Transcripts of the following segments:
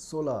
16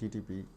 TTP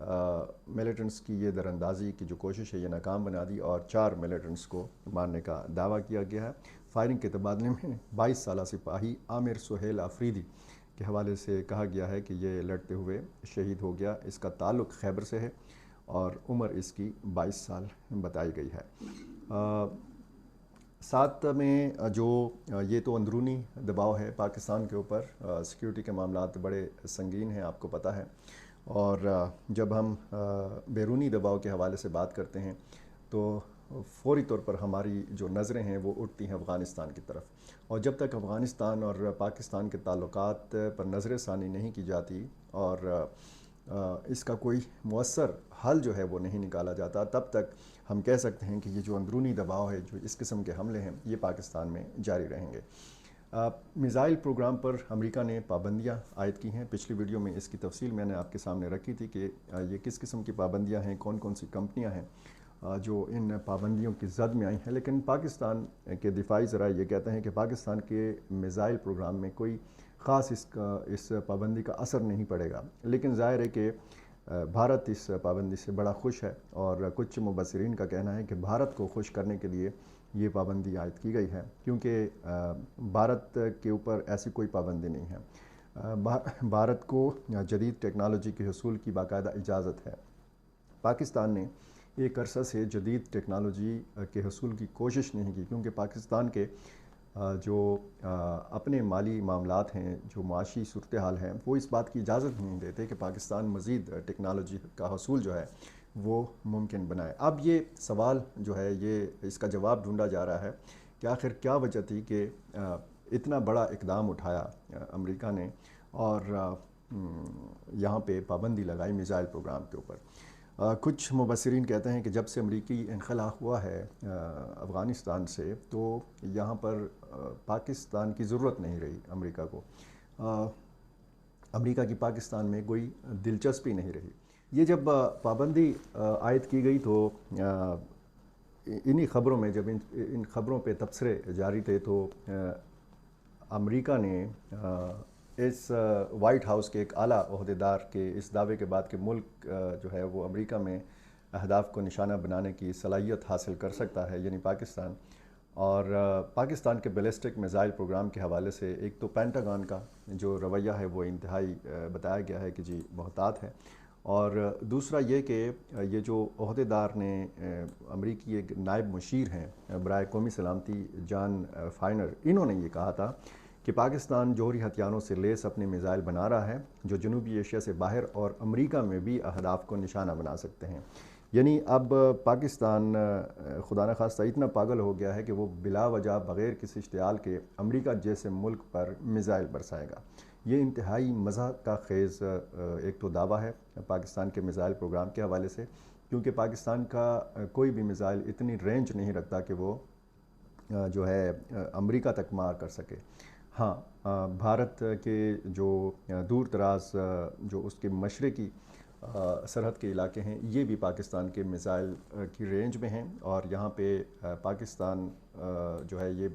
militants کی یہ دراندازی کی جو کوشش ہے یہ ناکام بنا دی اور 4 ملیٹنٹس کو مارنے کا دعویٰ کیا گیا ہے۔ فائرنگ کے تبادلے میں 22 سالہ سپاہی عامر سہیل آفریدی کے حوالے سے کہا گیا ہے کہ یہ لڑتے ہوئے شہید ہو گیا۔ اس کا تعلق خیبر سے ہے اور عمر اس کی 22 سال بتائی گئی ہے۔ ساتھ میں جو یہ تو اندرونی دباؤ ہے پاکستان کے اوپر، سیکیورٹی کے معاملات بڑے سنگین ہیں، آپ کو پتہ ہے، اور جب ہم بیرونی دباؤ کے حوالے سے بات کرتے ہیں تو فوری طور پر ہماری جو نظریں ہیں وہ اٹھتی ہیں افغانستان کی طرف، اور جب تک افغانستان اور پاکستان کے تعلقات پر نظر ثانی نہیں کی جاتی اور اس کا کوئی مؤثر حل جو ہے وہ نہیں نکالا جاتا، تب تک ہم کہہ سکتے ہیں کہ یہ جو اندرونی دباؤ ہے، جو اس قسم کے حملے ہیں، یہ پاکستان میں جاری رہیں گے۔ میزائل پروگرام پر امریکہ نے پابندیاں عائد کی ہیں۔ پچھلی ویڈیو میں اس کی تفصیل میں نے آپ کے سامنے رکھی تھی کہ یہ کس قسم کی پابندیاں ہیں، کون کون سی کمپنیاں ہیں جو ان پابندیوں کی زد میں آئی ہیں، لیکن پاکستان کے دفاعی ذرائع یہ کہتے ہیں کہ پاکستان کے میزائل پروگرام میں کوئی خاص اس پابندی کا اثر نہیں پڑے گا، لیکن ظاہر ہے کہ بھارت اس پابندی سے بڑا خوش ہے، اور کچھ مبصرین کا کہنا ہے کہ بھارت کو خوش کرنے کے لیے یہ پابندی عائد کی گئی ہے، کیونکہ بھارت کے اوپر ایسی کوئی پابندی نہیں ہے۔ بھارت کو جدید ٹیکنالوجی کے حصول کی باقاعدہ اجازت ہے۔ پاکستان نے ایک عرصہ سے جدید ٹیکنالوجی کے حصول کی کوشش نہیں کی، کیونکہ پاکستان کے جو اپنے مالی معاملات ہیں، جو معاشی صورتحال ہیں، وہ اس بات کی اجازت نہیں دیتے کہ پاکستان مزید ٹیکنالوجی کا حصول جو ہے وہ ممکن بنائے۔ اب یہ سوال جو ہے یہ اس کا جواب ڈھونڈا جا رہا ہے کہ آخر کیا وجہ تھی کہ اتنا بڑا اقدام اٹھایا امریکہ نے اور یہاں پہ پابندی لگائی میزائل پروگرام کے اوپر۔ کچھ مبصرین کہتے ہیں کہ جب سے امریکی انخلا ہوا ہے افغانستان سے، تو یہاں پر پاکستان کی ضرورت نہیں رہی امریکہ کو، امریکہ کی پاکستان میں کوئی دلچسپی نہیں رہی۔ یہ جب پابندی عائد کی گئی تو انہی خبروں میں جب ان خبروں پہ تبصرے جاری تھے تو امریکہ نے اس وائٹ ہاؤس کے ایک اعلیٰ عہدیدار کے اس دعوے کے بعد کہ ملک جو ہے وہ امریکہ میں اہداف کو نشانہ بنانے کی صلاحیت حاصل کر سکتا ہے، یعنی پاکستان، اور پاکستان کے بیلسٹک میزائل پروگرام کے حوالے سے ایک تو پینٹاگان کا جو رویہ ہے وہ انتہائی بتایا گیا ہے کہ جی محتاط ہے، اور دوسرا یہ کہ یہ جو عہدیدار نے امریکی ایک نائب مشیر ہیں برائے قومی سلامتی جان فائنر، انہوں نے یہ کہا تھا کہ پاکستان جوہری ہتھیاروں سے لیس اپنے میزائل بنا رہا ہے جو جنوبی ایشیا سے باہر اور امریکہ میں بھی اہداف کو نشانہ بنا سکتے ہیں۔ یعنی اب پاکستان خدا نخواستہ اتنا پاگل ہو گیا ہے کہ وہ بلا وجہ بغیر کسی اشتعال کے امریکہ جیسے ملک پر میزائل برسائے گا۔ یہ انتہائی مزاح کا خیز ایک تو دعویٰ ہے پاکستان کے میزائل پروگرام کے حوالے سے، کیونکہ پاکستان کا کوئی بھی میزائل اتنی رینج نہیں رکھتا کہ وہ جو ہے امریکہ تک مار کر سکے۔ ہاں، بھارت کے جو دور دراز جو اس کے مشرقی سرحد کے علاقے ہیں، یہ بھی پاکستان کے میزائل کی رینج میں ہیں، اور یہاں پہ پاکستان جو ہے یہ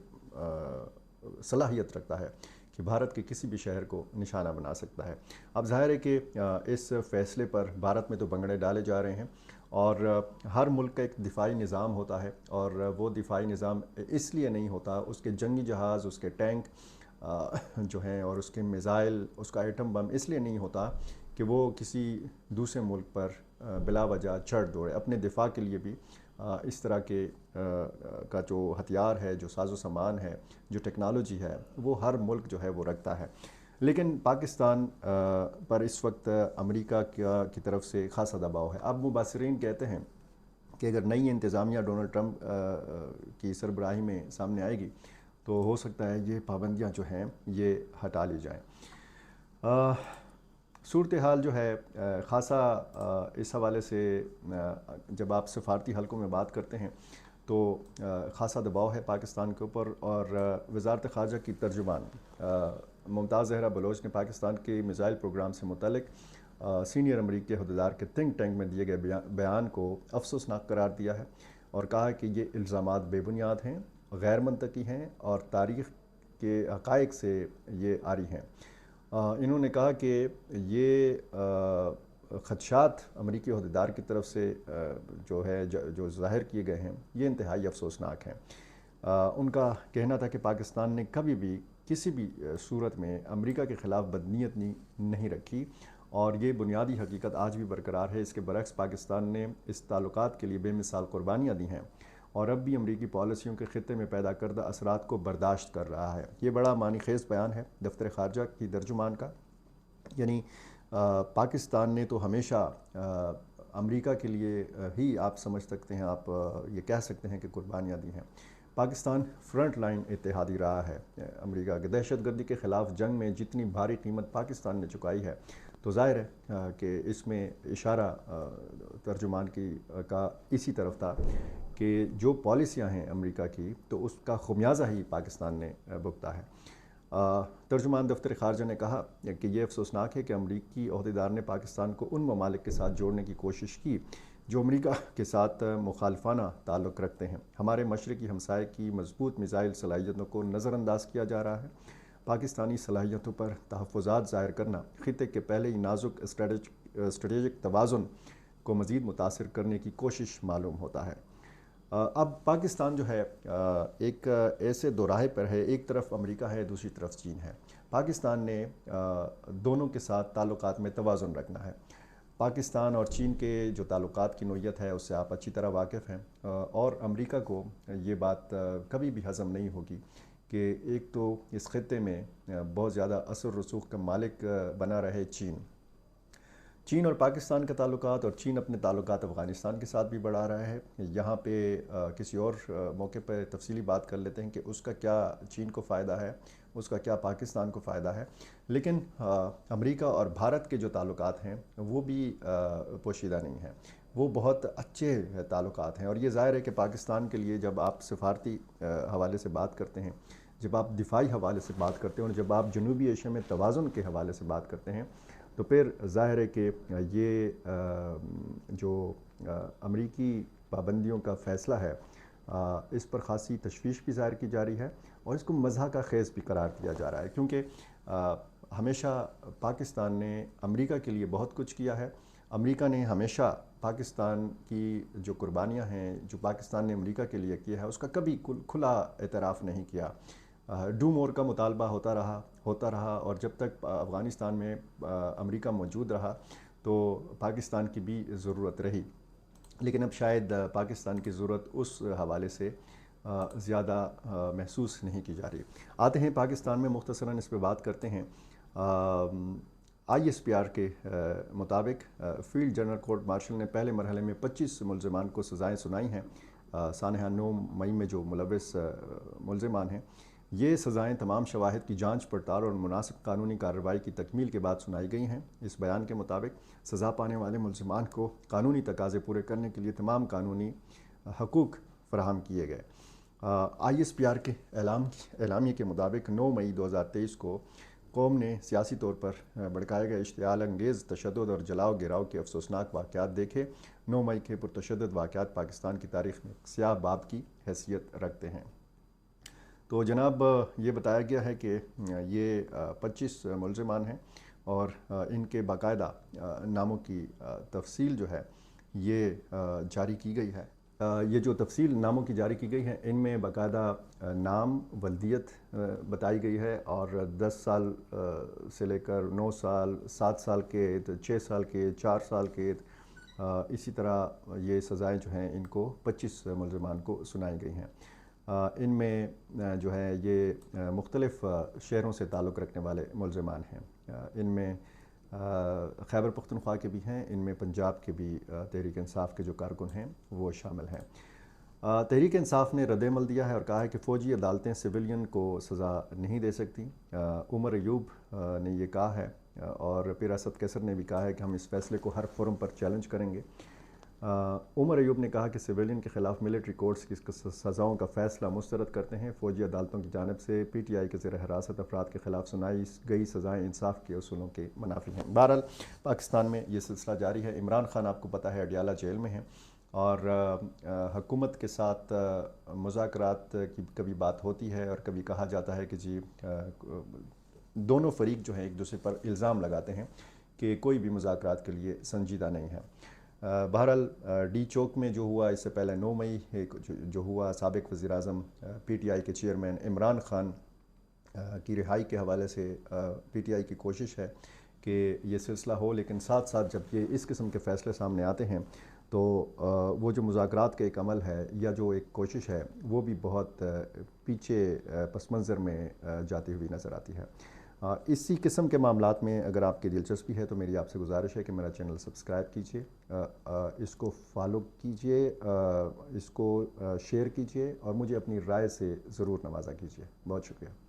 صلاحیت رکھتا ہے کہ بھارت کے کسی بھی شہر کو نشانہ بنا سکتا ہے۔ اب ظاہر ہے کہ اس فیصلے پر بھارت میں تو بنگڑے ڈالے جا رہے ہیں، اور ہر ملک کا ایک دفاعی نظام ہوتا ہے، اور وہ دفاعی نظام اس لیے نہیں ہوتا، اس کے جنگی جہاز، اس کے ٹینک جو ہیں اور اس کے میزائل، اس کا ایٹم بم اس لیے نہیں ہوتا کہ وہ کسی دوسرے ملک پر بلا وجہ چڑھ دوڑے۔ اپنے دفاع کے لیے بھی اس طرح کے کا جو ہتھیار ہے، جو ساز و سامان ہے، جو ٹیکنالوجی ہے، وہ ہر ملک جو ہے وہ رکھتا ہے۔ لیکن پاکستان پر اس وقت امریکہ کی طرف سے خاصا دباؤ ہے۔ اب مبصرین کہتے ہیں کہ اگر نئی انتظامیہ ڈونلڈ ٹرمپ کی سربراہی میں سامنے آئے گی تو ہو سکتا ہے یہ پابندیاں جو ہیں یہ ہٹا لی جائیں۔ صورتحال جو ہے خاصا اس حوالے سے جب آپ سفارتی حلقوں میں بات کرتے ہیں تو خاصا دباؤ ہے پاکستان کے اوپر، اور وزارت خارجہ کی ترجمان ممتاز زہرا بلوچ نے پاکستان کے میزائل پروگرام سے متعلق سینئر امریکی عہدیدار کے تھنک ٹینک میں دیے گئے بیان کو افسوسناک قرار دیا ہے، اور کہا کہ یہ الزامات بے بنیاد ہیں، غیر منطقی ہیں، اور تاریخ کے حقائق سے یہ عاری ہیں۔ انہوں نے کہا کہ یہ خدشات امریکی عہدیدار کی طرف سے جو ظاہر کیے گئے ہیں یہ انتہائی افسوسناک ہیں۔ ان کا کہنا تھا کہ پاکستان نے کبھی بھی کسی بھی صورت میں امریکہ کے خلاف بدنیت نہیں رکھی، اور یہ بنیادی حقیقت آج بھی برقرار ہے۔ اس کے برعکس پاکستان نے اس تعلقات کے لیے بے مثال قربانیاں دی ہیں، اور اب بھی امریکی پالیسیوں کے خطے میں پیدا کردہ اثرات کو برداشت کر رہا ہے۔ یہ بڑا معنی خیز بیان ہے دفتر خارجہ کی ترجمان کا، یعنی پاکستان نے تو ہمیشہ امریکہ کے لیے ہی آپ سمجھ سکتے ہیں، آپ یہ کہہ سکتے ہیں کہ قربانیاں دی ہیں۔ پاکستان فرنٹ لائن اتحادی رہا ہے امریکہ کے۔ دہشت گردی کے خلاف جنگ میں جتنی بھاری قیمت پاکستان نے چکائی ہے، تو ظاہر ہے کہ اس میں اشارہ ترجمان کا اسی طرف تھا کہ جو پالیسیاں ہیں امریکہ کی، تو اس کا خمیازہ ہی پاکستان نے بھگتا ہے۔ ترجمان دفتر خارجہ نے کہا کہ یہ افسوسناک ہے کہ امریکی عہدیدار نے پاکستان کو ان ممالک کے ساتھ جوڑنے کی کوشش کی جو امریکہ کے ساتھ مخالفانہ تعلق رکھتے ہیں۔ ہمارے مشرقی ہمسائے کی مضبوط میزائل صلاحیتوں کو نظر انداز کیا جا رہا ہے۔ پاکستانی صلاحیتوں پر تحفظات ظاہر کرنا خطے کے پہلے ہی نازک اسٹریٹجک توازن کو مزید متاثر کرنے کی کوشش معلوم ہوتا ہے۔ اب پاکستان جو ہے ایک ایسے دوراہے پر ہے، ایک طرف امریکہ ہے، دوسری طرف چین ہے۔ پاکستان نے دونوں کے ساتھ تعلقات میں توازن رکھنا ہے۔ پاکستان اور چین کے جو تعلقات کی نوعیت ہے اس سے آپ اچھی طرح واقف ہیں، اور امریکہ کو یہ بات کبھی بھی ہضم نہیں ہوگی کہ ایک تو اس خطے میں بہت زیادہ اثر رسوخ کا مالک بنا رہے چین اور پاکستان کے تعلقات، اور چین اپنے تعلقات افغانستان کے ساتھ بھی بڑھا رہا ہے۔ یہاں پہ کسی اور موقع پہ تفصیلی بات کر لیتے ہیں کہ اس کا کیا چین کو فائدہ ہے، اس کا کیا پاکستان کو فائدہ ہے۔ لیکن امریکہ اور بھارت کے جو تعلقات ہیں وہ بھی پوشیدہ نہیں ہیں، وہ بہت اچھے تعلقات ہیں، اور یہ ظاہر ہے کہ پاکستان کے لیے جب آپ سفارتی حوالے سے بات کرتے ہیں، جب آپ دفاعی حوالے سے بات کرتے ہیں، اور جب آپ جنوبی ایشیا میں توازن کے حوالے سے بات کرتے ہیں، تو پھر ظاہر ہے کہ یہ جو امریکی پابندیوں کا فیصلہ ہے اس پر خاصی تشویش بھی ظاہر کی جا رہی ہے، اور اس کو مزاح کا خیز بھی قرار دیا جا رہا ہے، کیونکہ ہمیشہ پاکستان نے امریکہ کے لیے بہت کچھ کیا ہے۔ امریکہ نے ہمیشہ پاکستان کی جو قربانیاں ہیں، جو پاکستان نے امریکہ کے لیے کیا ہے، اس کا کبھی کھلا اعتراف نہیں کیا۔ ڈو مور کا مطالبہ ہوتا رہا، اور جب تک افغانستان میں امریکہ موجود رہا تو پاکستان کی بھی ضرورت رہی، لیکن اب شاید پاکستان کی ضرورت اس حوالے سے زیادہ محسوس نہیں کی جا رہی۔ آتے ہیں پاکستان میں، مختصراً اس پہ بات کرتے ہیں۔ ISPR کے مطابق فیلڈ جنرل کورٹ مارشل نے پہلے مرحلے میں 25 ملزمان کو سزائیں سنائی ہیں۔ سانحہ 9 مئی میں جو ملوث ملزمان ہیں، یہ سزائیں تمام شواہد کی جانچ پڑتال اور مناسب قانونی کارروائی کی تکمیل کے بعد سنائی گئی ہیں۔ اس بیان کے مطابق سزا پانے والے ملزمان کو قانونی تقاضے پورے کرنے کے لیے تمام قانونی حقوق فراہم کیے گئے۔ ISPR کے اعلامیے کے مطابق 9 مئی 2023 کو قوم نے سیاسی طور پر بھڑکائے گئے اشتعال انگیز تشدد اور جلاؤ گراؤ کے افسوسناک واقعات دیکھے۔ 9 مئی کے پرتشدد واقعات پاکستان کی تاریخ میں سیاہ باب کی حیثیت رکھتے ہیں۔ تو جناب یہ بتایا گیا ہے کہ یہ 25 ملزمان ہیں، اور ان کے باقاعدہ ناموں کی تفصیل جو ہے یہ جاری کی گئی ہے۔ یہ جو تفصیل ناموں کی جاری کی گئی ہے، ان میں باقاعدہ نام، ولدیت بتائی گئی ہے، اور 10 سال سے لے کر 9 سال، 7 سال قید، 6 سال قید، 4 سال قید، اسی طرح یہ سزائیں جو ہیں ان کو 25 ملزمان کو سنائی گئی ہیں۔ ان میں جو ہے یہ مختلف شہروں سے تعلق رکھنے والے ملزمان ہیں۔ ان میں خیبر پختونخوا کے بھی ہیں، ان میں پنجاب کے بھی تحریک انصاف کے جو کارکن ہیں وہ شامل ہیں۔ تحریک انصاف نے رد عمل دیا ہے اور کہا ہے کہ فوجی عدالتیں سویلین کو سزا نہیں دے سکتی۔ عمر ایوب نے یہ کہا ہے، اور پھر اسد کیسر نے بھی کہا ہے کہ ہم اس فیصلے کو ہر فورم پر چیلنج کریں گے۔ عمر ایوب نے کہا کہ سویلین کے خلاف ملٹری کورٹس کی سزاؤں کا فیصلہ مسترد کرتے ہیں۔ فوجی عدالتوں کی جانب سے PTI کے زیر حراست افراد کے خلاف سنائی گئی سزائیں انصاف کے اصولوں کے منافی ہیں۔ بہرحال پاکستان میں یہ سلسلہ جاری ہے۔ عمران خان آپ کو پتہ ہے اڈیالہ جیل میں ہیں، اور حکومت کے ساتھ مذاکرات کی کبھی بات ہوتی ہے، اور کبھی کہا جاتا ہے کہ جی دونوں فریق جو ہیں ایک دوسرے پر الزام لگاتے ہیں کہ کوئی بھی مذاکرات کے لیے سنجیدہ نہیں ہے۔ بہرحال ڈی چوک میں جو ہوا، اس سے پہلے 9 مئی جو ہوا، سابق وزیر اعظم پی ٹی آئی کے چیئرمین عمران خان کی رہائی کے حوالے سے پی ٹی آئی کی کوشش ہے کہ یہ سلسلہ ہو، لیکن ساتھ ساتھ جب یہ اس قسم کے فیصلے سامنے آتے ہیں تو وہ جو مذاکرات کا ایک عمل ہے یا جو ایک کوشش ہے وہ بھی بہت پیچھے پس منظر میں جاتی ہوئی نظر آتی ہے۔ اسی قسم کے معاملات میں اگر آپ کی دلچسپی ہے تو میری آپ سے گزارش ہے کہ میرا چینل سبسکرائب کیجئے، اس کو فالو کیجئے، اس کو شیئر کیجئے اور مجھے اپنی رائے سے ضرور نوازا کیجئے۔ بہت شکریہ۔